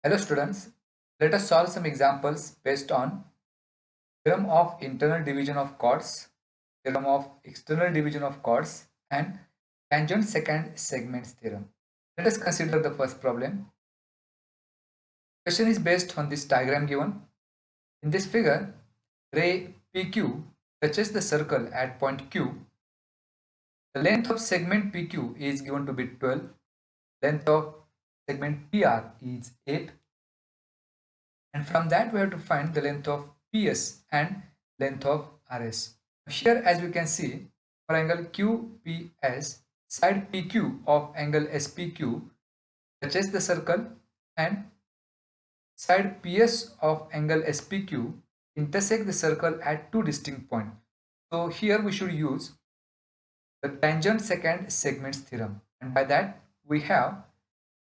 Hello students, let us solve some examples based on theorem of internal division of chords, theorem of external division of chords, and tangent secant segments theorem. Let us consider the first problem. Question is based on this diagram given. In this figure, ray PQ touches the circle at point Q. The length of segment PQ is given to be 12. Length of segment PR is 8. And from that we have to find the length of PS and length of RS. Here as we can see, for angle QPS, side PQ of angle SPQ touches the circle and side PS of angle SPQ intersect the circle at two distinct points. So here we should use the tangent secant segments theorem, and by that we have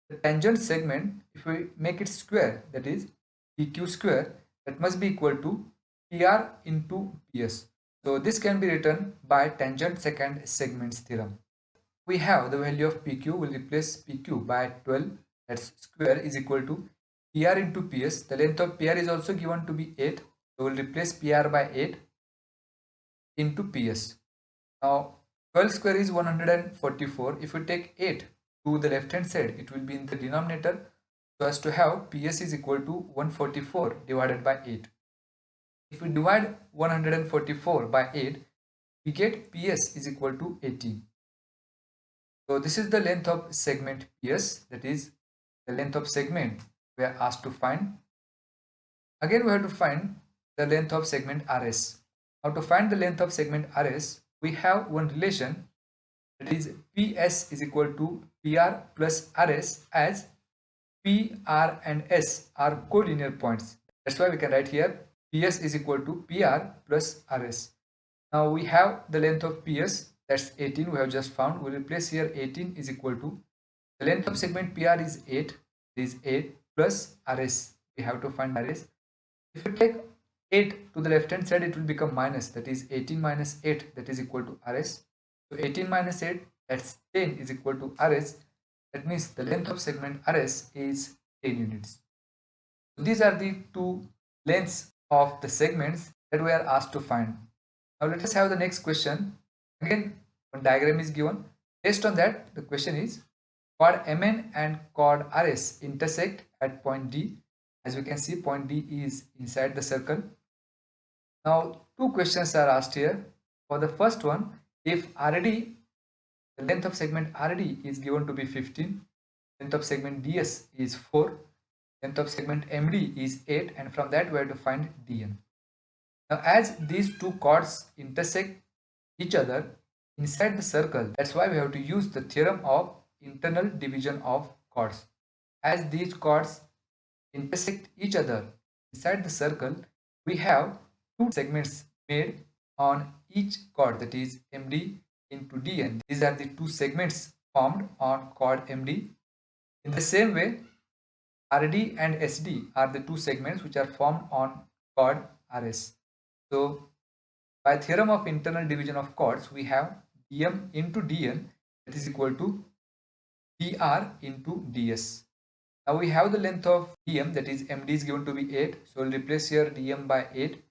the tangent segment, if we make it square, that is PQ square, that must be equal to PR into PS. So this can be written by tangent secant segments theorem. We have the value of PQ, will replace PQ by 12, that's square is equal to PR into PS. The length of PR is also given to be 8, so we'll replace PR by 8 into PS. Now 12 square is 144. If we take 8 to the left hand side, it will be in the denominator, so as to have PS is equal to 144 divided by 8. If we divide 144 by 8, we get PS is equal to 18. So this is the length of segment PS, that is the length of segment we are asked to find. Again we have to find the length of segment RS. Now to find the length of segment RS, we have one relation, that is PS is equal to PR plus RS, as P, R and S are collinear points. That's why we can write here PS is equal to PR plus RS. Now we have the length of PS, that's 18, we have just found. We'll replace here 18 is equal to the length of segment PR is 8, is 8 plus RS. We have to find RS. If we take 8 to the left hand side, it will become minus, that is 18 minus 8, that is equal to RS. So 18 minus 8, that's 10 is equal to RS. That means the length of segment RS is 10 units. So these are the two lengths of the segments that we are asked to find. Now let us have the next question. Again, one diagram is given. Based on that, the question is, chord MN and chord RS intersect at point D. As we can see, point D is inside the circle. Now two questions are asked here. For the first one, if RD, the length of segment RD is given to be 15, length of segment DS is 4, length of segment MD is 8, and from that we have to find DN. Now as these two chords intersect each other inside the circle, that's why we have to use the theorem of internal division of chords. As these chords intersect each other inside the circle, we have two segments made on each chord, that is MD into DN. These are the two segments formed on chord MD. In the same way, RD and SD are the two segments which are formed on chord RS. So by theorem of internal division of chords, we have DM into DN, that is equal to DR into DS. Now we have the length of DM, that is MD is given to be 8, so we'll replace here DM by 8.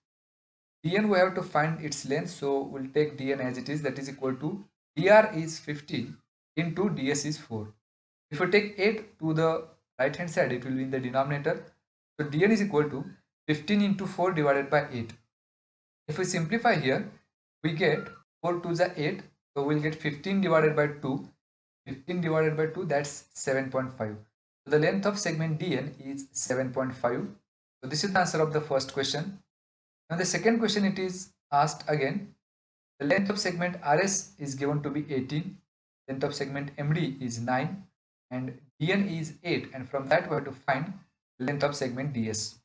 DN we have to find its length, so we'll take DN as it is, that is equal to DR is 15 into DS is 4. If we take 8 to the right hand side, it will be in the denominator, so DN is equal to 15 into 4 divided by 8. If we simplify here, we get 4 to the 8, so we'll get 15 divided by 2. 15 divided by 2, that's 7.5. So the length of segment DN is 7.5. So this is the answer of the first question. Now the second question, it is asked again. The length of segment RS is given to be 18. Length of segment MD is 9. And DN is 8. And from that we have to find the length of segment DS.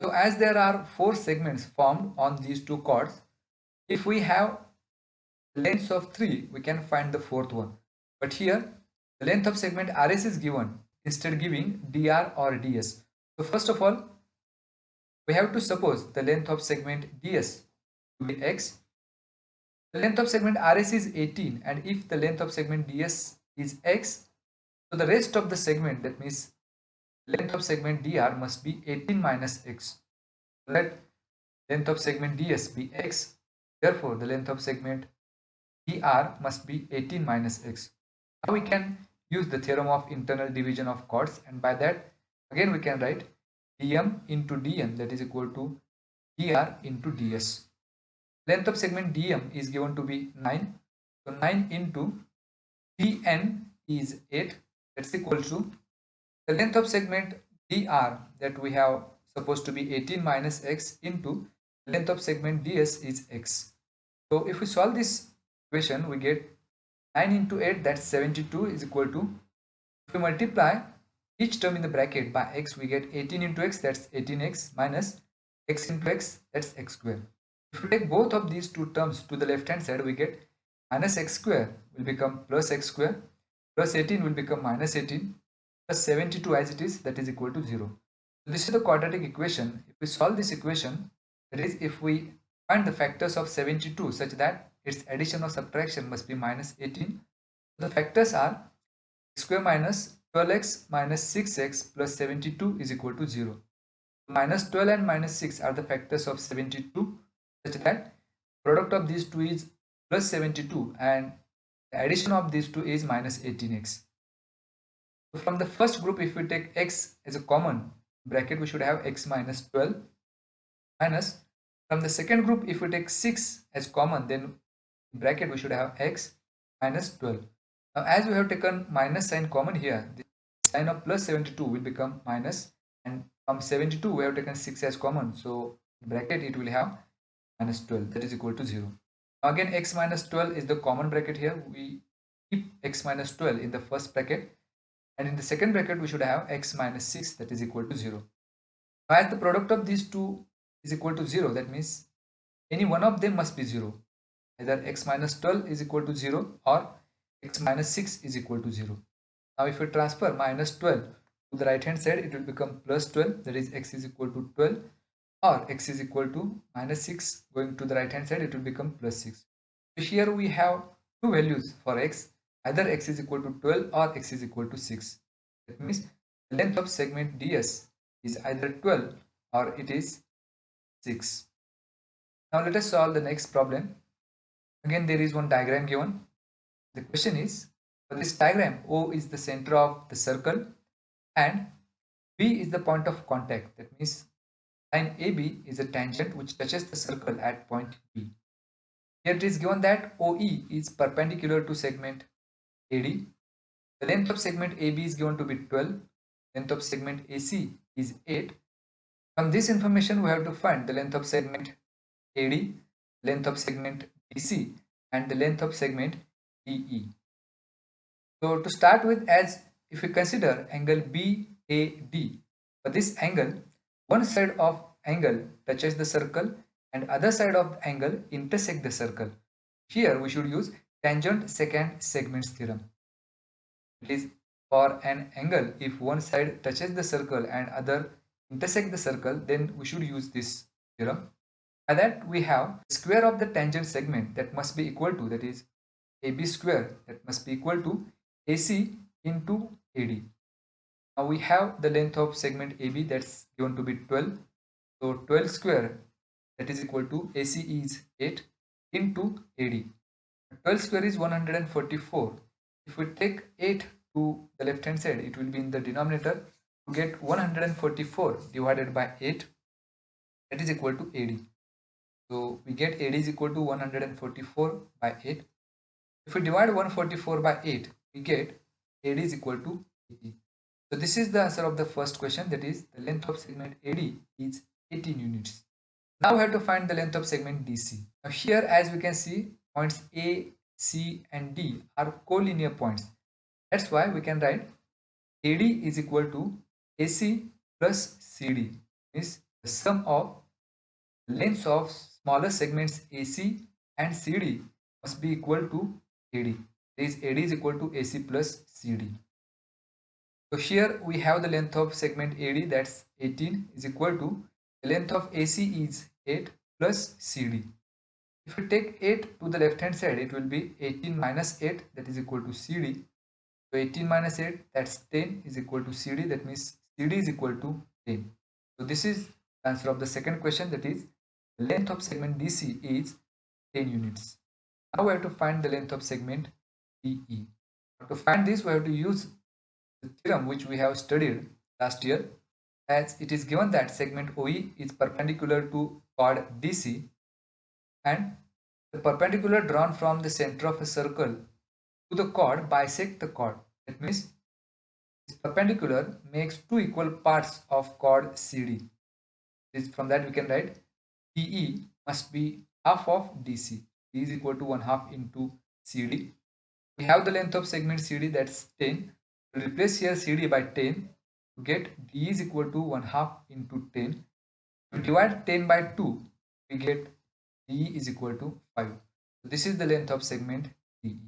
So as there are 4 segments formed on these two chords, if we have lengths of 3, we can find the fourth one. But here the length of segment RS is given, instead giving DR or DS. So first of all, we have to suppose the length of segment DS to be X. The length of segment RS is 18, and if the length of segment DS is X, so the rest of the segment, that means length of segment dr must be 18 minus x. Let length of segment ds be x. Therefore, the length of segment dr must be 18 minus x. Now we can use the theorem of internal division of chords, and by that again we can write dm into dn, that is equal to dr into ds. Length of segment dm is given to be 9. So 9 into dn is 8. That's equal to the length of segment dr that we have supposed to be 18 minus x into length of segment ds is x. So if we solve this equation, we get 9 into 8, that's 72, is equal to, if we multiply each term in the bracket by x, we get 18 into x, that's 18x, minus x into x, that's x square. If we take both of these two terms to the left hand side, we get minus x square will become plus x square, plus 18 will become minus 18, plus 72 as it is, that is equal to 0. So this is the quadratic equation. If we solve this equation, that is, if we find the factors of 72 such that its addition or subtraction must be minus 18, the factors are x square minus 12x minus 6x plus 72 is equal to 0. Minus 12 and minus 6 are the factors of 72 such that product of these two is plus 72 and the addition of these two is minus 18x. So from the first group, if we take x as a common bracket, we should have x minus 12 minus, from the second group, if we take 6 as common, then in bracket we should have x minus 12. Now as we have taken minus sign common here, the sign of plus 72 will become minus, and from 72 we have taken 6 as common, so in bracket it will have minus 12, that is equal to 0. Now again x minus 12 is the common bracket here. We keep x minus 12 in the first bracket, and in the second bracket we should have x minus 6, that is equal to 0. Now as the product of these two is equal to 0, that means any one of them must be 0. Either x minus 12 is equal to 0 or x minus 6 is equal to 0. Now if we transfer minus 12 to the right hand side, it will become plus 12, that is x is equal to 12, or x is equal to minus 6 going to the right hand side, it will become plus 6. So here we have two values for x, either x is equal to 12 or x is equal to 6. That means the length of segment ds is either 12 or it is 6. Now let us solve the next problem. Again there is one diagram given. The question is, for this diagram, O is the center of the circle and B is the point of contact. That means line AB is a tangent which touches the circle at point B. Here it is given that OE is perpendicular to segment AD. The length of segment AB is given to be 12. Length of segment AC is 8. From this information, we have to find the length of segment AD, length of segment DC, and the length of segment DE. So to start with, as if we consider angle BAD, for this angle, one side of angle touches the circle and other side of the angle intersect the circle. Here we should use tangent secant segments theorem. It is for an angle, if one side touches the circle and other intersect the circle, then we should use this theorem. By that we have square of the tangent segment that must be equal to, that is AB square, that must be equal to AC into AD. Now we have the length of segment AB that's given to be 12. So 12 square, that is equal to AC is 8 into AD. 12 square is 144. If we take 8 to the left hand side, it will be in the denominator. To get 144 divided by 8, that is equal to AD. So we get AD is equal to 144 by 8. If we divide 144 by 8, we get AD is equal to 80. So this is the answer of the first question, that is the length of segment AD is 18 units. Now we have to find the length of segment DC. Now here, as we can see, points A, C and D are collinear points. That's why we can write AD is equal to AC plus CD. Means the sum of lengths of smaller segments AC and CD must be equal to AD. This AD is equal to AC plus CD. So here we have the length of segment AD, that's 18, is equal to the length of AC is 8 plus CD. If we take 8 to the left hand side, it will be 18 minus 8, that is equal to CD. So 18 minus 8, that's 10, is equal to CD, that means CD is equal to 10. So this is the answer of the second question, that is the length of segment DC is 10 units. Now we have to find the length of segment DE. To find this, we have to use the theorem which we have studied last year, as it is given that segment OE is perpendicular to chord DC and the perpendicular drawn from the center of a circle to the chord bisect the chord. That means this perpendicular makes two equal parts of chord CD. From that we can write DE must be half of DC. D is equal to 1 half into CD. We have the length of segment CD, that's 10. We'll replace here CD by 10 to get D is equal to 1 half into 10. To divide 10 by 2, we get D is equal to 5. So this is the length of segment DE.